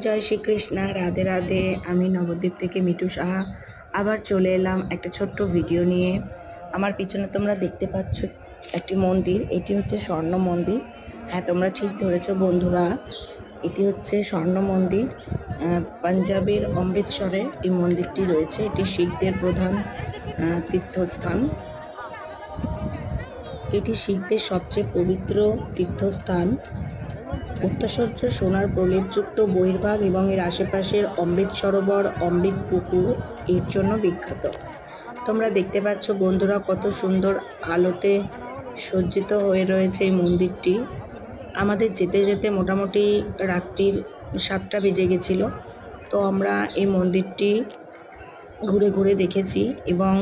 জয় শ্রীকৃষ্ণ, রাধে রাধে। আমি নবদ্বীপ থেকে মিঠু সাহা আবার চলে এলাম একটা ছোট্ট ভিডিও নিয়ে। আমার পিছনে তোমরা দেখতে পাচ্ছ একটি মন্দির, এটি হচ্ছে স্বর্ণ মন্দির। হ্যাঁ, তোমরা ঠিক ধরেছো বন্ধুরা, এটি হচ্ছে স্বর্ণ মন্দির। পাঞ্জাবের অমৃতসরে এই মন্দিরটি রয়েছে। এটি শিখদের প্রধান তীর্থস্থান। এটি শিখদের সবচেয়ে পবিত্র তীর্থস্থান। উত্তরসহ্য সোনার প্রলেপযুক্ত বহির্ভাগ এবং এর আশেপাশের অমৃত সরোবর, অমৃত পুকুর এর জন্য বিখ্যাত। তোমরা দেখতে পাচ্ছ বন্ধুরা, কত সুন্দর আলোতে সজ্জিত হয়ে রয়েছে এই মন্দিরটি। আমাদের যেতে যেতে মোটামুটি রাত্রির 7টা বেজে গেছিল। তো আমরা এই মন্দিরটি ঘুরে ঘুরে দেখেছি এবং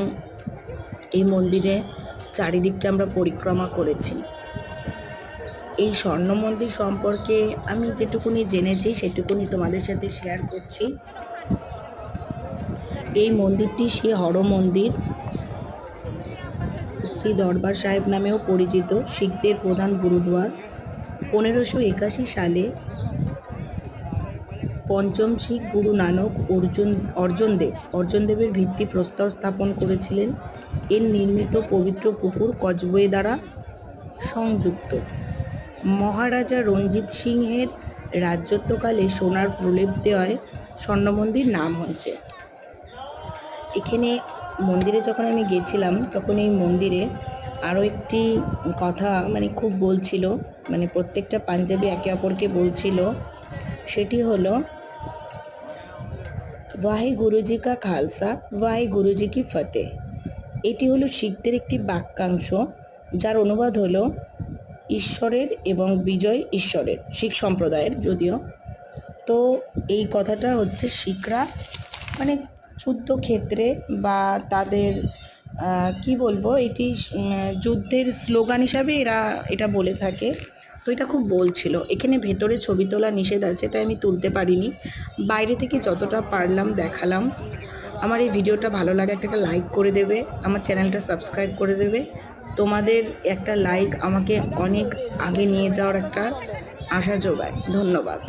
এই মন্দিরে চারিদিকটা আমরা পরিক্রমা করেছি। এই স্বর্ণ মন্দির সম্পর্কে আমি যেটুকুনি জেনেছি সেটুকুনি তোমাদের সাথে শেয়ার করছি। এই মন্দিরটি শ্রী হর মন্দির, শ্রী দরবার সাহেব নামেও পরিচিত, শিখদের প্রধান গুরুদুয়ার। 1581 সালে পঞ্চম শিখ গুরু নানক অর্জুনদেবের ভিত্তিপ্রস্তর স্থাপন করেছিলেন। এর নির্মিত পবিত্র পুকুর কজওয়ে দ্বারা সংযুক্ত। মহারাজা রঞ্জিত সিংহের রাজত্বকালে সোনার প্রলেপ দেওয়ায় স্বর্ণ মন্দির নাম হয়েছে। এখানে মন্দিরে যখন আমি গেছিলাম তখন এই মন্দিরে আরও একটি কথা খুব বলছিল, প্রত্যেকটা পাঞ্জাবি একে অপরকে বলছিল। সেটি হলো ওয়াহে গুরুজি কা খালসা, ওয়াহে গুরুজি কি ফতেহ। এটি হলো শিখদের একটি বাক্যাংশ, যার অনুবাদ হলো ঈশ্বরের এবং বিজয় ঈশ্বরের, শিখ সম্প্রদায়ের যদিও। তো এই কথাটা হচ্ছে শিখরা যুদ্ধক্ষেত্রে বা তাদের কি বলবো, এটি যুদ্ধের স্লোগান হিসাবে এরা এটা বলে থাকে। তো এটা খুব বলছিল। এখানে ভেতরে ছবি তোলা নিষেধ আছে, তাই আমি তুলতে পারিনি। বাইরে থেকে যতটা পারলাম দেখালাম। আমার এই ভিডিওটা ভালো লাগে একটা লাইক করে দেবে, আমার চ্যানেলটা সাবস্ক্রাইব করে দেবে। তোমাদের একটা লাইক আমাকে অনেক আগে নিয়ে যাওয়ার একটা আশা যোগায়। ধন্যবাদ।